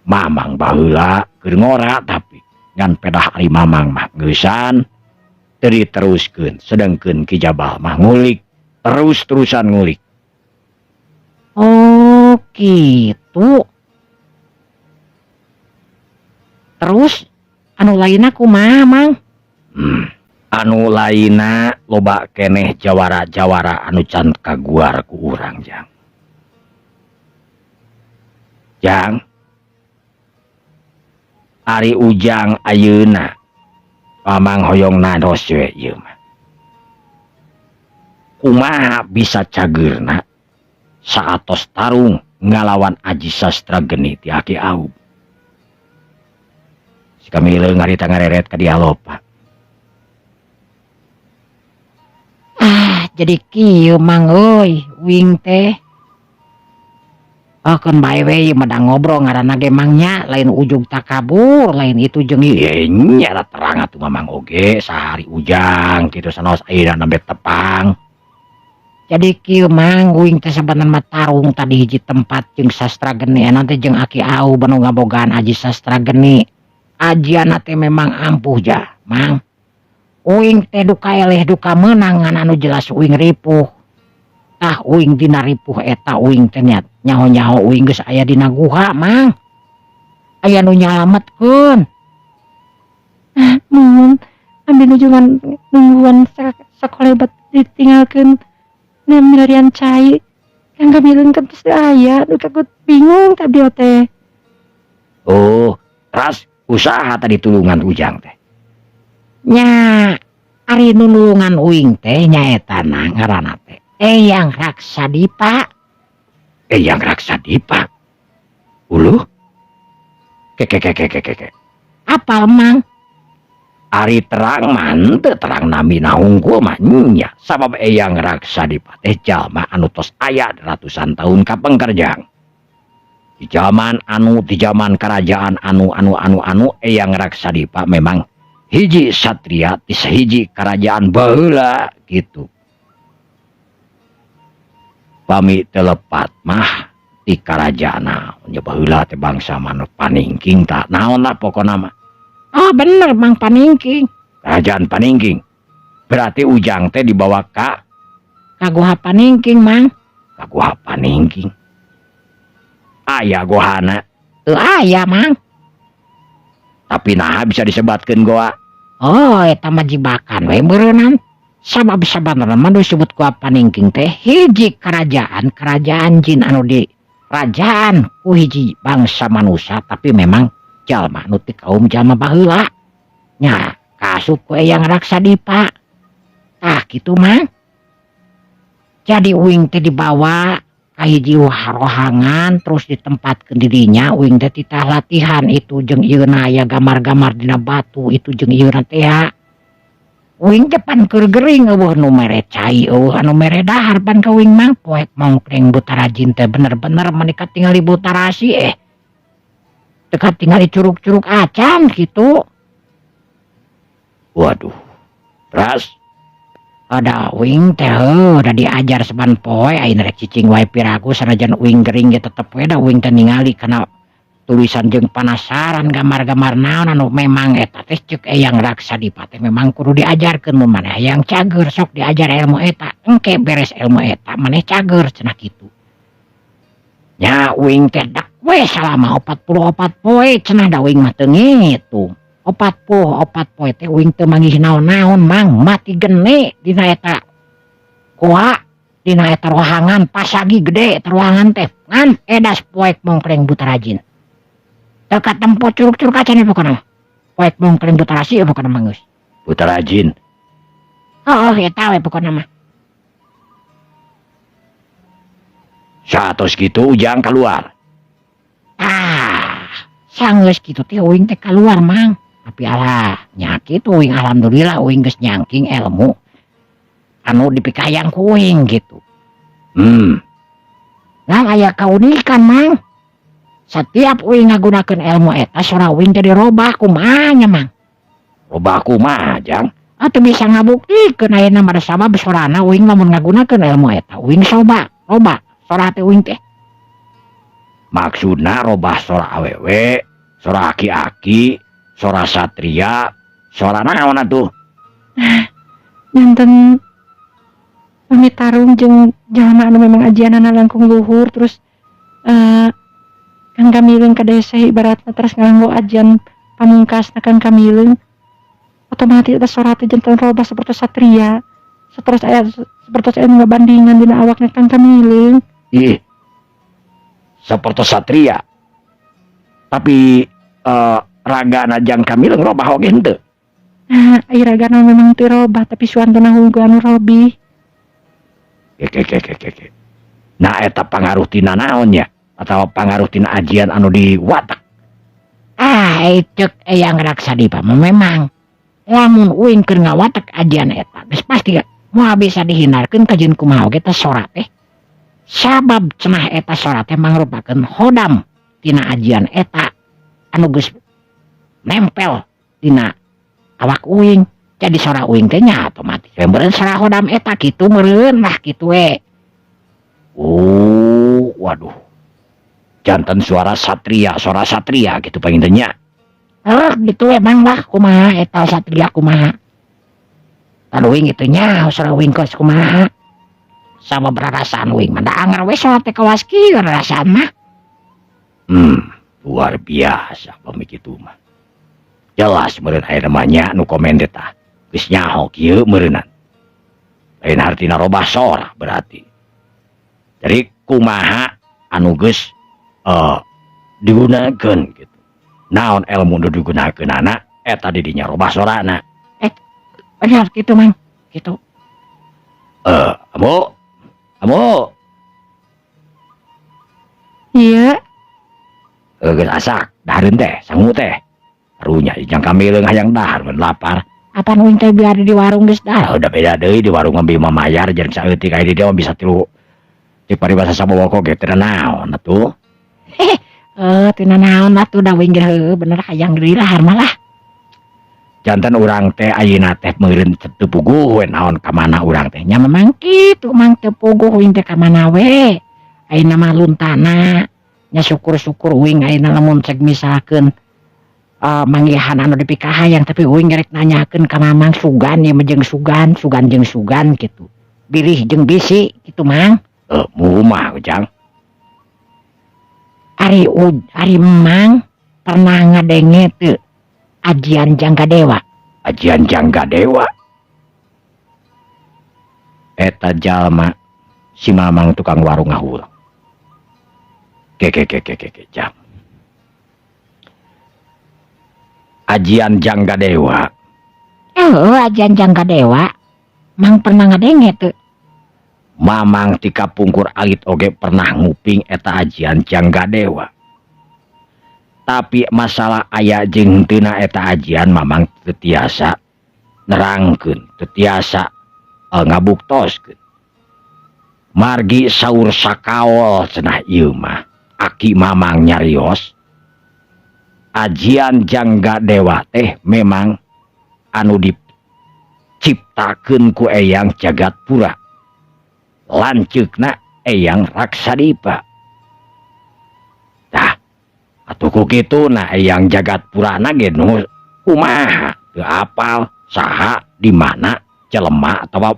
Mamang baheula keur ngora tapi ngan pedah ari Mamang mah geusan teu diteruskeun sedengkeun Ki Jabal mah ngulik terus-terusan ngulik. Oh gitu. Terus anu lainna kumaha Mang? Anu lainna loba keneh jawara-jawara anu can kaguar ku urang, Jang. Jang. Ari ujang ayeuna Mamang hoyong nados we ieu mah. Kumaha bisa cageurna saatos tarung ngalawan Aji Sastra Geni ti Aki Aub. Si kamileung harita ngareret ka dia lopa. Jadi kieu Mang euy, uing teh. Keun bae we medang ngobrol ngaranna ge Mang nya, lain ujug takabur, lain itu jeung ieu. Nya terang atuh Mamang oge sahari ujang kitu sanos ayeuna nembe tepang. Jadi kieu Mang uing teh sabenerna mah tarung tadi hiji tempat jeung Sastra Geni nanti jeung Aki Aub anu ngabogaan Aji Sastra Geni. Ajianna teh memang ampuh jah, Mang. Uing teh duka eleh duka menang ngan anu jelas uing ripuh. Tah uing dina ripuh eta uing teh nyaho-nyaho uing geus aya dina guha, Mang. Aya nu nyalametkeun. Mun ambil nunjungan nungguan sakolebat ditinggalkeun na milarian cai. Yang kamileun terus aya, duka bingung tadi teh. Oh, ras usaha tadi tulungan ujang teh. Nya ari nulungan uing teh nyaeta ngaranna teh Eyang Raksadipa. Eyang Raksadipa. Uluh? Keke. Apal mang? Ari terang man teu terang nami naungkul mah nya sabab Eyang Raksadipa teh jalma anu tos aya ratusan tahun kapengkerjang. Di zaman kerajaan anu Eyang Raksadipa memang hiji satria di sahiji kerajaan baheula gitu. Pami telepat mah di kerajaan nya baheula teh bangsa manut Paningking tak naon lah pokona mah. Oh bener Mang Paningking. Kerajaan Paningking. Berarti ujang teh dibawa ka Kaguha Paningking Mang. Kaguha Paningking. Aya gohana. Teu aya Mang. Tapi nah bisa disebatkeun goa. Oh eta mah jibakan we beureunan. Sabab sabanarna mah disebut ku Paningking teh hiji kerajaan jin anu di kerajaan ku hiji bangsa manusia tapi memang jalma anu ti kaum jalma baheula. Nya kasup ku Eyang Raksadipa. Tah kitu Mang. Jadi uing teh dibawa ka hiji rohangan terus ditempatkeun dirinya uing teh titah latihan itu jeung ieuna aya gambar-gambar dina batu itu jeung ieuna teh uing teh pan keur gering eueuh nu mere cai eueuh anu mere dahar pan ka uing Mang poek mongkleng Butarajin teh bener-bener menika tingali Butarasi dekat tingali curug-curug acan gitu. Waduh. Terus ada uing teh udah diajar seban poe ayeuna rek cicing wae piragu sanajan uing gering ge tetep we da uing teh ningali kana tulisan jeung penasaran gambar-gambar naon anu memang eta teh ceuk Eyang Raksadipa teh memang kudu diajarkeun mun maneh hayang cager sok diajar ilmu eta engke beres ilmu eta maneh cager cenah kitu. Nya uing teh dak we salama 44 poe cenah da uing mah teu ngitung. 44 poe teh uing teu manggih naon-naon Mang mati gene dina eta goa dina eta rohangan pasagi gede eta rohangan teh ngan edas poek mongkleng Butarajin. Teu katempo curug-curug acan pokona. Poek mongkleng Butarasi pokona mah geus. Butarajin. Oh eta we pokona mah. Satos kitu ujang keluar. Sanggeus kitu teh uing teh keluar Mang. Tapi alah nyakit uing alhamdulillah uing geus nyangking ilmu anu dipikayang ku uing gitu. Nah aya kaunikan Mang. Setiap uing ngagunakeun ilmu eta sora uing teh dirobah kumaha nya Mang. Robah kumaha jang? Atuh bisa ngabuktikeun ayeuna mah sabab sorana uing lamun ngagunakeun ilmu eta uing robah sora teh uing teh. Maksudna robah sora awewe, sora aki-aki, sora satria, sora naon atuh? Nyanten pamit tarung jeung jalma anu memang ajianana langkung luhur terus Kang Kamileung ka desa ibaratna terus nganggo ajian pamungkasna Kang Kamileung otomatis eta sora teh janten robah saperti satria seperti aya ngabandingan dina awakna Kang Kamileung. Ih. Saperti satria. Tapi ragana jang Kamileung robah oge henteu. Ai ragana memang teu robah tapi suantuna hungkul anu robi. Keke. Nah eta pangaruh tina naon nya? Atawa pangaruh tina ajian anu diwatak? Ceuk Eyang Raksadipa memang lamun uing keur ngawatek ajian eta geus pasti moal bisa dihindarkeun ka jeung kumaha oge teh sora teh. Sabab cenah eta sora teh mangrupakeun hodam tina ajian eta anu geus nempel tina awak uing. Jadi sora uing teh nya otomatis meureun sora hodam eta kitu meureun lah kitu we. Oh, waduh. Jantan sora satria gitu pengen tanya. Gitu emang lah kumaha eta satria kumaha. Tanu uing kitu nya sora uing kos kumaha. Sama berasaan uing mah da anger we sora teh kawas kieu rasaan mah. Luar biasa pamik kitu mah. Jelas meureun aya namanya nu komen teh tah. Geus nyaho kieu meureunan. Lain artina robah sora berarti. Jadi kumaha anu geus digunakeun gitu. naon ilmu nu digunakeunana eta di dinya robah sorana. Benar gitu mang gitu. Amo Iya. geus asak dahareun teh sangu teh runya jang kamileung hayang dahar mun lapar. Apa nuing teh biar di warung geus dah. Udah beda deui di warung ngambil mamayar jeung saeutik aya di dia mah bisa tilu cek paribasa sabowoko ge teu naon atuh. Tina naon atuh da wing ge bener hayang deui lahar malah. Janten urang teh ayeuna teh meureun teu puguh we naon ka mana urang teh nya Memang kitu mang teu puguh wing teh ka mana we. Ayeuna mah luntana. Nya syukur-syukur wing ayeuna lamun cek misalkeun manggihan anu dipikahayang tapi uing ngerek nanyakeun ka mamang sugan ya jeung sugan jeung sugan gitu. Bilih jeung bisi gitu mang. Mumah ujang. Ari mang pernah ngadenge teu ajian jangga dewa. Ajian jangga dewa. Eta jalma si mamang tukang warung ngahul. Ke jang. Ajian jangga dewa. Ajian jangga dewa. Mang pernah ngadenge teu. Mamang tika pungkur alit oge pernah nguping eta ajian jangga dewa. Tapi masalah aya jeung henteuna eta ajian mamang teu tiasa nerangkeun, teu tiasa ngabuktoskeun. Margi saur sakaol cenah ieu mah. Aki mamang nyarios ajian jangga dewa teh memang anu diciptakeun ku Eyang Jagatpura. Lanceukna Eyang Raksadipa. Tah, atuh ku kitu na Eyang Jagatpurana ge nu kumaha teu apal saha di mana jelema atawa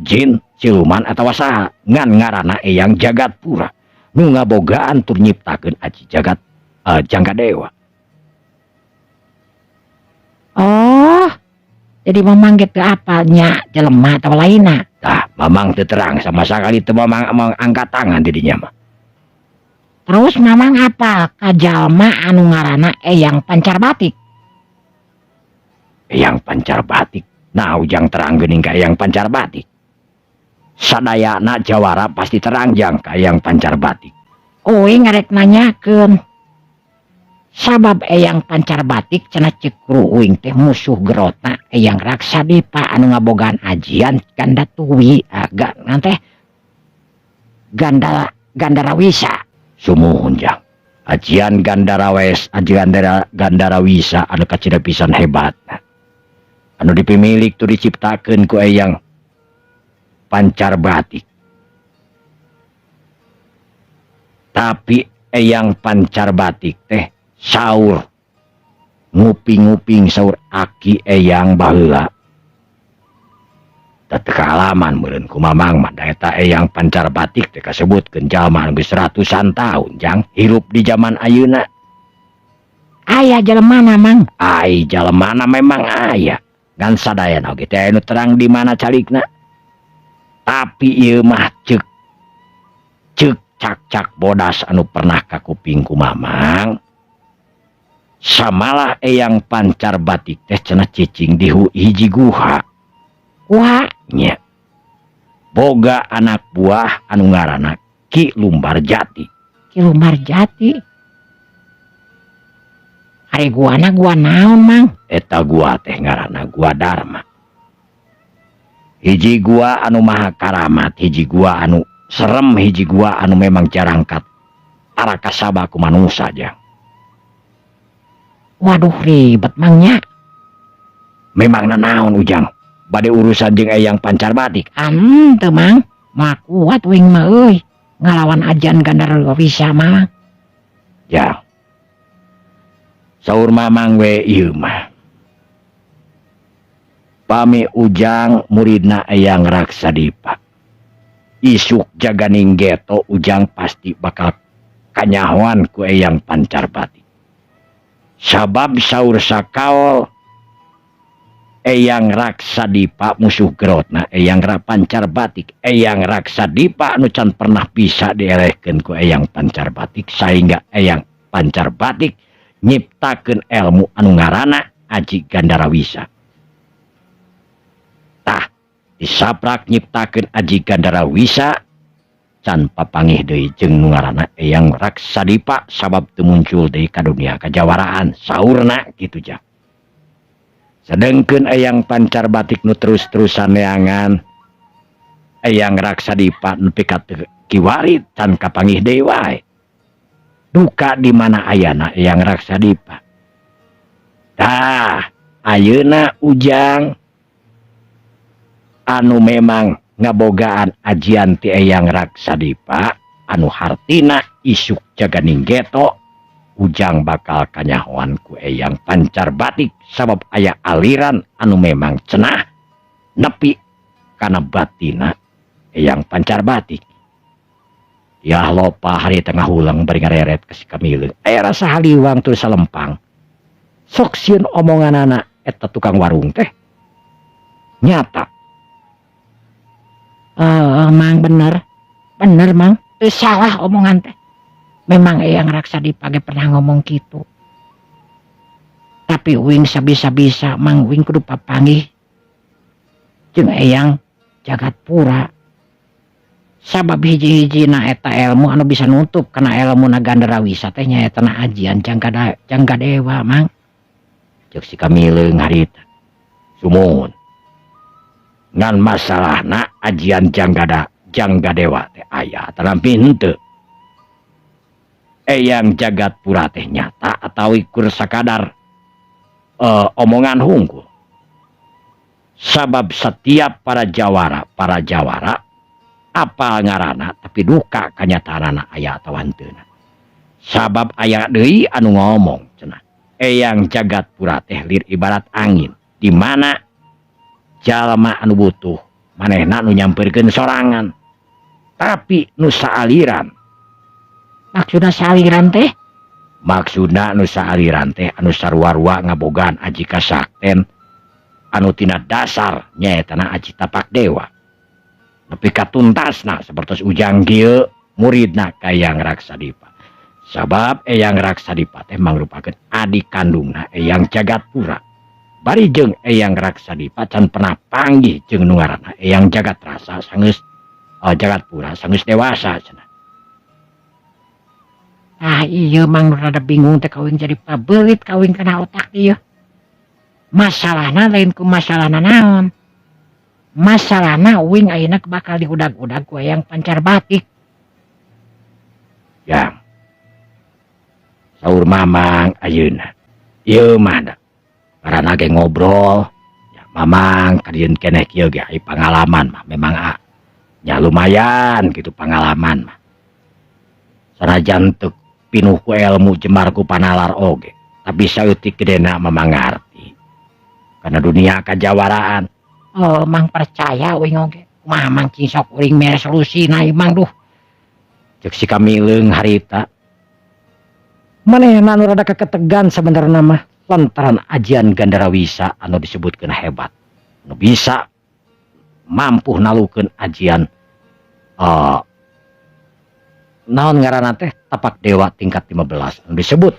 jin siluman atawa saha ngan ngaranna Eyang Jagatpura nu ngabogaan tur nyiptakeun aji jagat jangga dewa. Oh, jadi mamang gitu apanya jelema atau lainna. Tah, mamang teu terang sama sekali teu mamang angkat tangan di dinya mah. Terus mamang apa ka jalma anu ngaranna Eyang Pancarbatik? Eyang Pancarbatik. Nah, ujang terang geuning ka Eyang Pancarbatik. Sadayana jawara pasti terangjang ka Eyang Pancarbatik. Uing ngarek nanyakeun. Sabab Eyang Pancarbatik cenah cekru uing teh musuh gerotna Eyang Raksadipa anu ngabogaan ajian ganda tuwi agak nanti Gandarawisa. Sumuhun jang. Ajian Gandarawisa anu kacida pisan hebatna. Anu dipimilik tu diciptakeun ku Eyang Pancarbatik. Tapi Eyang Pancarbatik teh saur nguping-nguping saur aki Eyang baheula. Teu kaalaman meureun ku mamang mah da eta Eyang Pancarbatik teh kasebutkeun jalma anu geus ratusan taun jang hirup di zaman ayeuna. Aya jalemana mang? Ai jalemana memang aya. Ngan sadayana oge teh anu terang di mana calikna. Tapi ieu mah ceuk cak bodas anu pernah ka kuping ku mamang. Samalah Eyang Pancarbatik teh cenah cicing di hiji guha. Wah, nya. Boga anak buah anu ngaranna Ki Lumbarjati. Ki Lumbarjati. Ari guana gua naon mang? Eta gua teh ngaranna Gua Dharma. Hiji gua anu maha karamat, hiji gua anu serem, hiji gua anu memang jarang arakasaba ku manusia aja. Waduh ribet mangnya. Memang nanaon ujang bade urusan jeung Eyang Pancarbatik. Teu mang, mah kuat wing mah euy. Ngalawan ajian Gandarawisa mah. Ya. Saur mamang we ieu mah. Pami ujang muridna Eyang Raksadipa. Isuk jaganing geto ujang pasti bakal kanyahoan ku Eyang Pancarbatik. Sabab saur sakaol Eyang Raksadipa musuh gerotna Eyang Pancarbatik. Eyang Raksadipa anu can pernah bisa dielehkeun ku Eyang Pancarbatik sehingga Eyang Pancarbatik nyiptakeun ilmu anu ngaranna Aji Gandarawisa. Tah disaprak nyiptakeun Aji Gandarawisa can papanggih deui jeung nu ngaranna Eyang Raksadipa sabab teu muncul deui ka dunia kajawaraan saurna kitu ja. Sedengkeun Eyang Pancarbatik nu terus-terusan neangan Eyang Raksadipa nepi ka kiwari can kapanggih deui wae. Duka di mana ayana Eyang Raksadipa. Tah ayeuna Ujang anu memang ngabogaan ajian ti Eyang Raksadipa anu hartina isuk Jaganinggeto, Ujang bakal kanyahoan ku Eyang Pancarbatik sabab aya aliran anu memang cenah nepi kana batina Eyang Pancarbatik. Ya lopa hari tengah ulang bari ngareret ka si Kamileung. Aya rasa haliwang tuluy salempang. Sok sieun omonganana eta tukang warung teh. Nyata. Mang bener. Bener, Mang. Teu salah omongan teh. Memang Eyang Raksadipa ge pernah ngomong gitu. Tapi uing sabisa-bisa Mang uing kudu papanggih jeung Eyang Jagatpura. Sabab hiji-hijina eta ilmu anu bisa nutup karena ilmu Gandarawisa teh nyaeta ajian Janggadewa, Mang. Cek si Kamileung harita. Sumun. Ngan masalahna ajian Janggadewa teh aya tanampi henteu. Eyang Jagatpura teh nyata atau ikur sakadar omongan hungkul. Sabab setiap para jawara apa ngaranna tapi duka kanyataanana aya atawa henteu. Sabab aya deui anu ngomong cenah. Eyang Jagatpura teh lir ibarat angin di mana jalma anu butuh manehna nu nyampeurkeun sorangan. Tapi nu saaliran. Maksudna saaliran teh? Maksudna nu saaliran teh anu sarua-rua ngabogaan aji kasakten anu tina dasar nyaetana Aji Tapak Dewa. Nepi ka tuntasna sapertos Ujang kieu muridna ka Eyang Raksadipa. Sabab Eyang Raksadipa teh mangrupakeun adik kandungna Eyang Jagatpura. Bari jeung Eyang Raksadipa can pernah panggih jeung nu ngaranna Eyang Jagatrasa sangeus Jagatpura sangeus dewasa cenah. Ah iya Mang rada bingung teh kawin jadi pabeulit kawin kana otak ieu. Masalahna lain ku masalahna naon. Masalahna uing ayeuna bakal diudag-udag ku Eyang Pancarbatik. Yang saur Mamang ayeuna. Ieu mah da. Karena ge ngobrol. Ya, Mamang kadieun keneh kieu ge aya pangalaman mah memang nya lumayan gitu pangalaman mah. Sanajan teu pinuh ku ilmu jemar ku panalar oge, tapi saeutik gedena Mamang ngarti. Karena dunia kajawaraan. Oh, Mang percaya uing oge. Kumaha Mang cing sok uring mere solusina ieu Mang duh. Cek si Kamileung harita. Manehna anu rada keketegan sebenarnya mah lantaran ajian Gandarawisa anu disebutkeun hebat. Nu bisa mampu nalukeun ajian naon ngaranna teh Tapak Dewa tingkat 15 anu disebut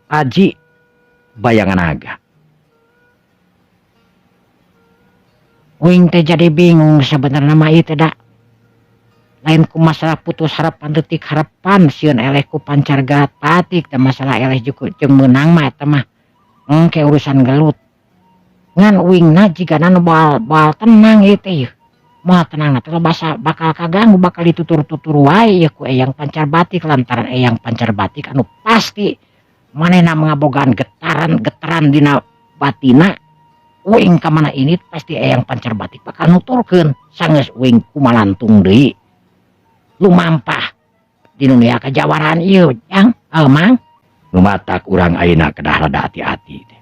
Aji Bayanganaga. Uing teh jadi bingung sebenarnya mah ieu teh da. Lain ku masalah putus harapan detik harapan sieun eleh ku Pancarbatik teh masalah eleh jeung meunang mah eta mah engke urusan gelut. Ngan uingna jigana nu baal tenang ieu teh. Moal tenangna teh bakal kaganggu bakal ditutur-tutur wae ya ku Eyang Pancarbatik lantaran Eyang Pancarbatik anu pasti manehna mengabogaan getaran dina batina. Uing ka mana ini pasti Eyang Pancarbatik bakal nuturkeun sangeus uing kumalantung deui. Lumampah di dunia kajawaraan ieu Jang. Mang Lumatak urang ayeuna kedah rada hati-hati teh.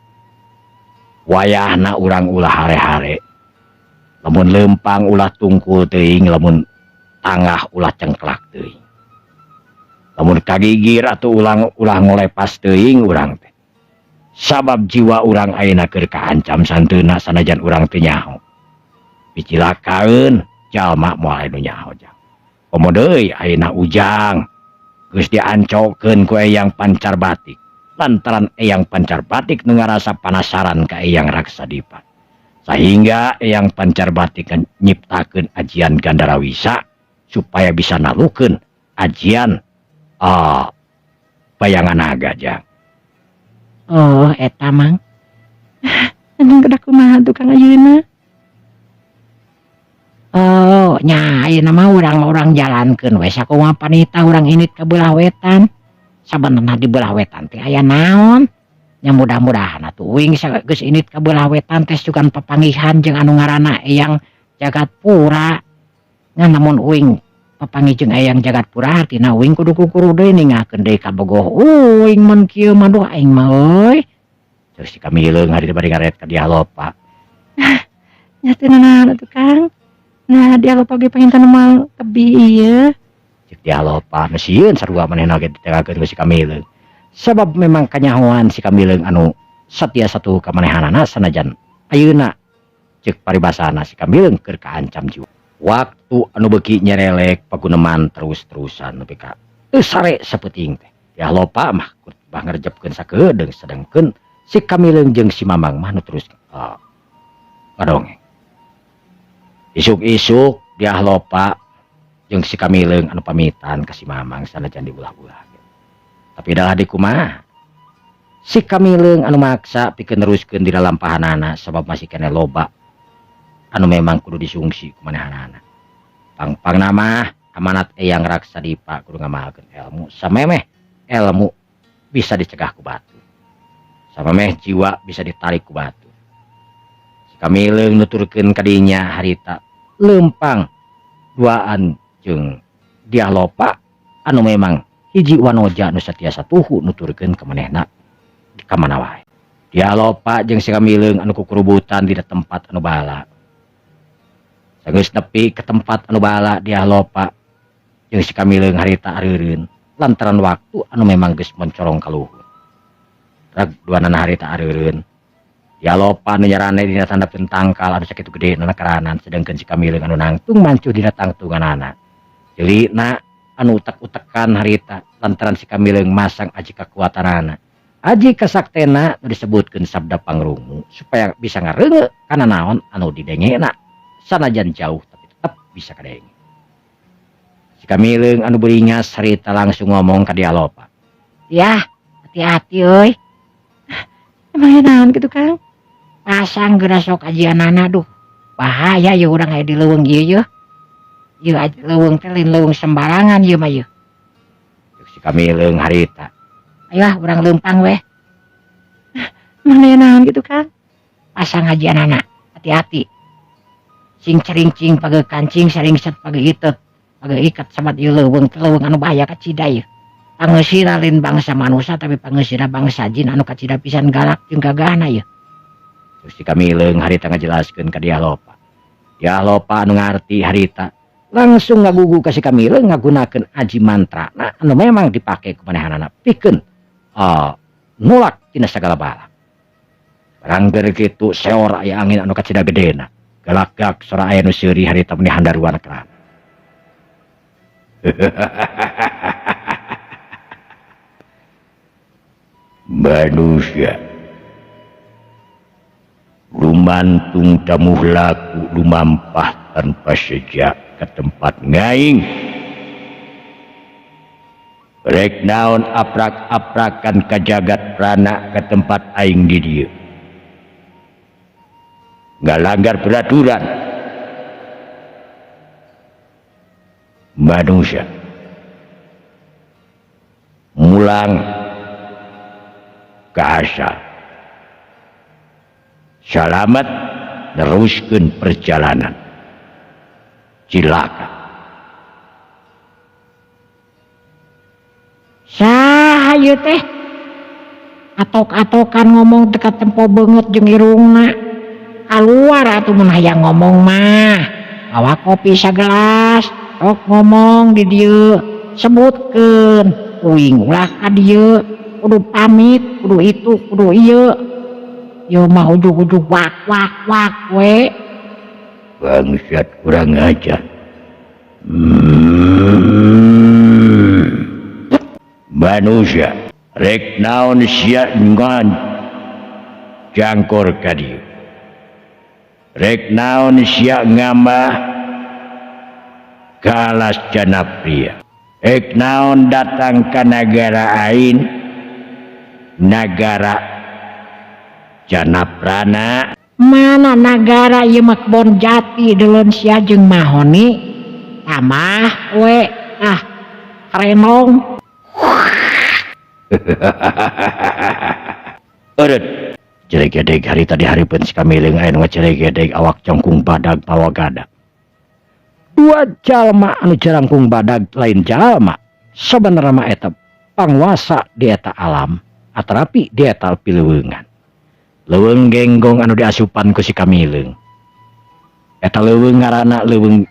Wayahna urang ulah hare-hare. Lamun lempang ulah tungkul teuing, lamun tangah ulah cengklak teuing. Lamun kagigir atuh ulah ngolepas teuing urang teh. Sabab jiwa urang ayeuna keur kaancam santeuna sanajan urang teu nyaho. Picilakaeun jalma moal anu nyaho jang. Komo deui ayeuna Ujang geus diancokeun ku Eyang Pancarbatik. lantaran Eyang Pancarbatik nu ngarasa panasaran ka Eyang Raksadipa. Sehingga Eyang Pancarbatik nyiptakeun ajian Gandarawisa supaya bisa nalukeun ajian bayangan naga Jang. Oh, eta mang. Anjing kedah kumaha tukang ayeuna. Oh, nya ayeuna mah urang jalankeun we sakumaha panita urang init ka belah wetan. Sabenerna di belah wetan teh aya naon? Nya mudah-mudahan atuh uing geus init ka belah wetan teh sugan papanggihan jeung anu ngaranna Eyang Jagatpura. Ngan namun uing papanggih jeung Eyang Jagatpura artina uing kudu kukuru deui ningakeun deui ka bogoh uing mun kieu mah duh aing mah euy. Terus si Kamileung hari bari ngaret ka Dialopa. Nya teu naon atuh Kang. Nah, Dialopa ge pengen kana mal tebih ieu. Cek Dialopa nu sieun sarua manehna ge ditengakeun ku si Kamileung. Sabab memang kanyahoan si Kamileung anu satia satu ka manehanana sanajan ayeuna cek paribasana si Kamileung keur kaancam jiwa. Waktu anu beuki nyerelek paguneman terus-terusan nepi ka teu sare sapeting teh. Dialopa mah bah ngarejepkeun sakedeung sedengkeun si Kamileung jeung si Mamang mah nu terus ngadongeng. Isuk-isuk Dialopa jeung si Kamileung anu pamitan ka si Mamang sanajan diulah-ulah. Tapi dah adik kumaha? Si Kamileung anu maksa pikeun neruskeun di dalam pahanana sabab masih kene loba anu memang kudu disungsi ku manehanana. Pang-pangna mah amanat Eyang Raksadipa kudu ngamalkeun ilmu samemeh ilmu bisa dicegah ku batu. Samemeh jiwa bisa ditarik ku batu. Si Kamileung nuturkeun ka dinya harita leumpang duaan jeung Dialopa anu memang hiji wanoja nu satiasa tuhu nuturkeun ka manehna ka mana wae. Dialopa jeung si Kamileung anu kukurubutan di tempat anu bala. Sageus nepi ke tempat anu bala Dialopa jeung si Kamileung harita areureun lantaran waktu anu memang geus mencorong ka luhur. Rag duanana harita areureun. Dialopa nu nyarane dina tandapkeun tangkal anu sakitu gede nana karanan sedengkeun si Kamileung anu nangtung mancuh dina tangtunganana. Jelina anu utek-utekan harita lantaran si Kamileung masang aji kakuatanana. Aji kasaktena nu disebutkeun sabda pangrungu supaya bisa ngareungeut kana naon anu didengena sanajan jauh tapi tetap bisa kadenge. Si Kamileung anu beuringas harita langsung ngomong ka Dialopa. Yah, hati-hati euy. Emang naon kitu Kang? Pasang geura sok ajianana duh. Bahaya ye urang aya di leuweung ieu yeuh. Ieu leuweung teh lain leuweung sembarangan ieu mah ieu. Si Kamileung harita. Ayolah urang leumpang weh. Mana naon gitu Kang? Pasang ajianana, hati-hati. Cing cering-cing page kancing saringset page itet. Page ikat sabat ieu leuweung teh leuweung anu bahaya ka cida ieu. Pangeusina lain bangsa manusia tapi pangeusina bangsa jin anu kacida pisan galak jeung gagahna ieu. Terus si Kamileung harita ngajelaskeun ka Dialopa. Dialopa anu ngarti harita langsung ngagugu ka si Kamileung ngagunakeun aji mantra anu memang dipake ku manehanana pikeun nolak tina sagala bala. Barang keur kitu seor aya angin anu kacida gedena. Galak-galak sora aya nu seuri harita meni handaruan kerana. Manusia lumantung tamuh laku lumampah tanpa sejak ke tempat ngaing. Rek naon aprak-aprakan ka jagat prana ke tempat aing di dieu. Ngalanggar peraturan. Manusia mulang ke asal. Salamat neruskeun perjalanan. Cilaka. Saha ieu teh? Atok-atokan ngomong dekat tempo beungeut jeung irungna. Kaluar atuh mun hayang ngomong mah. Bawa kopi sagelas, sok ngomong di dieu. Sebutkeun, uing ulah ka dieu. Kudu pamit, kudu itu, kudu ieu. Yo mah ujug-ujug wak we. Bangsat kurang ajar. Manusia Rek naon sia ngan jangkor ka dieu. Rek naon sia ngambah kalas Janapria. Rek naon datang ka negara ain, negara Janaprana. Mana negara ieu mah kebon jati deuleun sia jeung mahoni. Tamah we renong. Eureut ceregedeg hari tadi hareupeun si Kamileung aya nu ngaceregedeg awak jangkung badag pawagada. Dua jalma anu jarangkung badag lain jalma sabenerna mah eta panguasa di eta alam atarapi di eta pileuweungan. Leuweung genggong anu diasupan ku si Kamileung. Eta leuweung ngaranna leuweung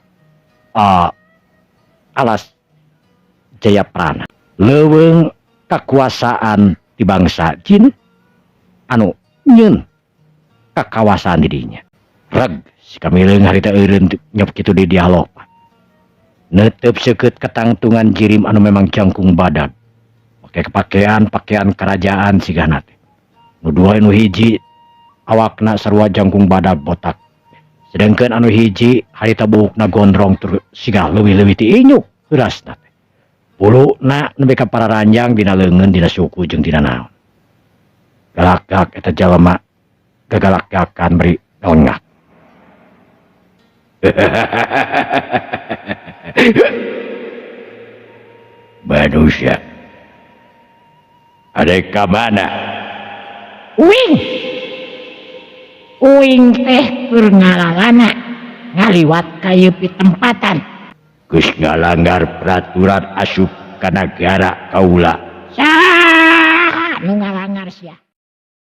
alas Jayaprana. Leuweung kakuasaan di bangsa jin anu nyeun kakawasaan dirinya. Reg si Kamileung harita eureun nyop kitu di dialog. Neuteub seukeut ketangtungan jirim anu memang jangkung badag. Make pakaian kerajaan sigana teh. Nu dua nu hiji awakna sarua jangkung badag botak. Sedangkeun anu hiji harita buukna gondrong tur siga leuwih-leuwih ti inyuk heurasna teh. Puluna nepi ka pararanjang dina leungeun dina suku jeung dina naon. Galak-galak eta jalma gagalak-galakan beri nongak. Manusia ada ka mana? Uing teh keur ngalalana ngaliwat ka ieu pitempatan. Geus ngalanggar peraturan asup ka nagara kaula. Saha nu ngalanggar sia?